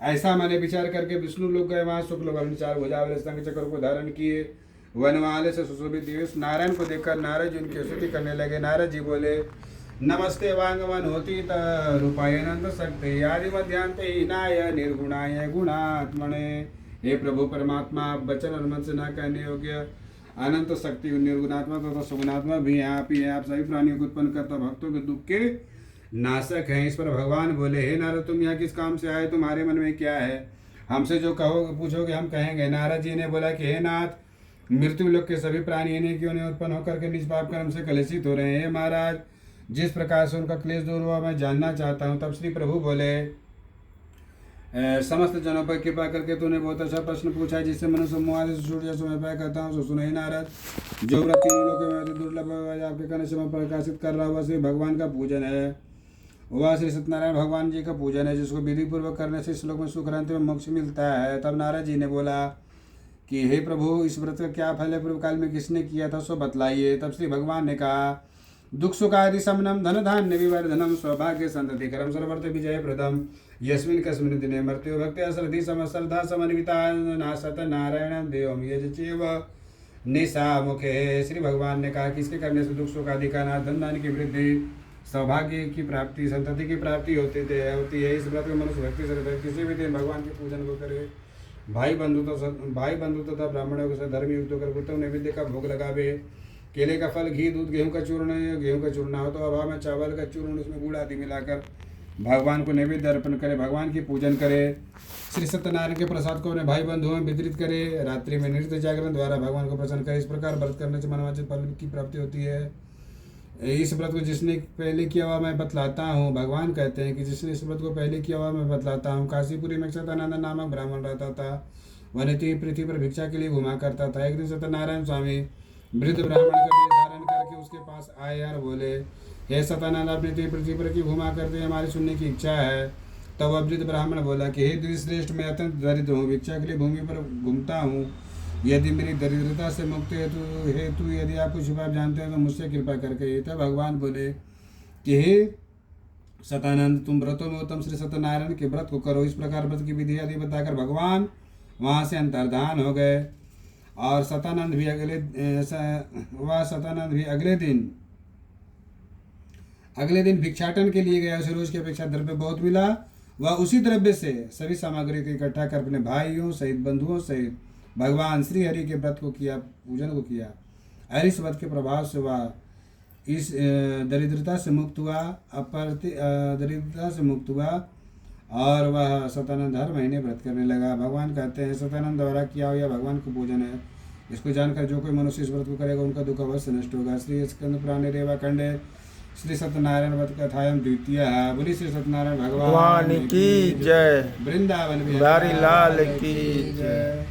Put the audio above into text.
ऐसा मैंने विचार करके विष्णु लोग गए वहां, शुक्ल वर्ण 4 भुजा वाले शंख चक्र को धारण किए, वनमाले से सुशोभित दिए। उस नारायण को देखकर नारद जी उनकी स्तुति करने लगे। नारद जी बोले, नमस्ते वांगमन होती रूपायनंद शक्ति आदि मध्यांत हीनाय निर्गुणाय गुणात्मने। हे प्रभु परमात्मा, आप वचन और मन से न कहने योग्य अनंत शक्ति निर्गुणात्मा तथा सुगुणात्मा भी हैं। आप ही हैं, आप सभी प्राणियों को उत्पन्न करता, भक्तों के दुख के नाशक हैं। इस पर भगवान बोले, हे नारद, तुम यहाँ किस काम से आए? तुम्हारे मन में क्या है? हमसे जो कहोगे पूछोगे हम कहेंगे। नारद जी ने बोला कि हे नाथ, मृत्यु लोक के सभी प्राणी इन्हीं क्यों नहीं उत्पन्न होकर के निज पाप कर्म से कलुषित हो रहे हैं। महाराज, जिस प्रकार से उनका क्लेश दूर हुआ मैं जानना चाहता हूँ। तब श्री प्रभु बोले, समस्त जनों पर कृपा करके तूने बहुत अच्छा प्रश्न पूछा है, जिससे मनुष्य मोह से छूट जा समय पाया करता हूँ। सो सुनो नारद, जो व्रत तीनों लोकों में अति दुर्लभ आपके कहने से मैं प्रकाशित कर रहा हुआ श्री भगवान का पूजन है। वह श्री सत्यनारायण भगवान जी का पूजन है, जिसको विधि पूर्वक करने से इस लोक में सुख रहते में मोक्ष मिलता है। तब नारद जी ने बोला कि हे प्रभु, इस व्रत का क्या फल है? पूर्व काल में किसने किया था, सो बतलाइए। तब श्री भगवान ने कहा, दुख सुखादि समनम धन धान्य विवर्धनम सौभाग्य संतति करम सर्वर्थ विजय प्रदम यस्मिन् कस्मिन् दिने मृत्यु भक्ति श्रद्धि समश्रद्धा समन्विता नासत नारायण देवम यजचेव निशा मुखे। श्री भगवान ने कहा कि इसके करने से दुख सुख आदि का नाश, धन धान्य की वृद्धि, सौभाग्य की प्राप्ति, संतति की प्राप्ति होती है। इस व्रत में मनुष्य भक्ति से किसी भी दिन भगवान के पूजन को करे, भाई बंधु तथा ब्राह्मणों के साथ धर्म युक्त होकर उत्तम नैवेद्य का भोग लगावे। केले का फल, घी, दूध, गेहूं का चूर्ण हो तो अभाव में चावल का चूर्ण उसमें गुड़ आदि मिलाकर भगवान को नैवेद्य अर्पण करे, भगवान की पूजन करे। श्री सत्यनारायण के प्रसाद को अपने भाई बंधुओं में वितरित करे। रात्रि में नृत्य जागरण द्वारा भगवान को प्रसन्न करे। इस प्रकार व्रत करने से मनोवांछित फल की प्राप्ति होती है। इस व्रत को जिसने पहले किया हुआ मैं बतलाता हूँ। भगवान कहते हैं कि जिसने इस व्रत को पहले किया हुआ मैं बतलाता हूँ। काशीपुरी में सत्यानंद नामक ब्राह्मण रहता था। वह नित्य पृथ्वी पर भिक्षा के लिए घुमा करता था। एक दिन सत्यनारायण स्वामी वृद्ध ब्राह्मण का वेश धारण करके उसके पास आए और बोले, हे सत्यानंद, आप नित्य पृथ्वी पर क्यों घुमा करते हैं? हमारी सुनने की इच्छा है। तब वह वृद्ध ब्राह्मण बोला कि हे द्विश्रेष्ठ, मैं अत्यंत दरिद्र हूँ, भिक्षा के लिए भूमि पर घूमता हूँ। यदि मेरी दरिद्रता से मुक्त हेतु यदि आप कुछ उपाय जानते हैं तो मुझसे कृपा करके। तब भगवान बोले कि हे सतानंद, तुम व्रतों में उत्तम श्री सत्यनारायण के व्रत को करो। इस प्रकार व्रत की विधि आदि बताकर भगवान वहाँ से अंतर्धान हो गए। और सतानंद भी अगले दिन भिक्षाटन के लिए गया। उसे रोज की अपेक्षा द्रव्य बहुत मिला। वह उसी द्रव्य से सभी सामग्री को इकट्ठा कर अपने भाइयों सहित बंधुओं सहित भगवान श्री हरि के व्रत को किया, पूजन को किया। और इस व्रत के प्रभाव से वह इस दरिद्रता से मुक्त हुआ और वह सतानंद हर महीने व्रत करने लगा। भगवान कहते हैं, सतानंद द्वारा किया हुआ भगवान को पूजन है। इसको जानकर जो कोई मनुष्य इस व्रत को करेगा उनका दुख अवश्य नष्ट होगा। श्री स्कंद पुराण रेवा खंडे श्री सत्यनारायण व्रत कथायम द्वितीय। बोली श्री सत्यनारायण भगवान की जय। वृंदावन बिहारी लाल की जय।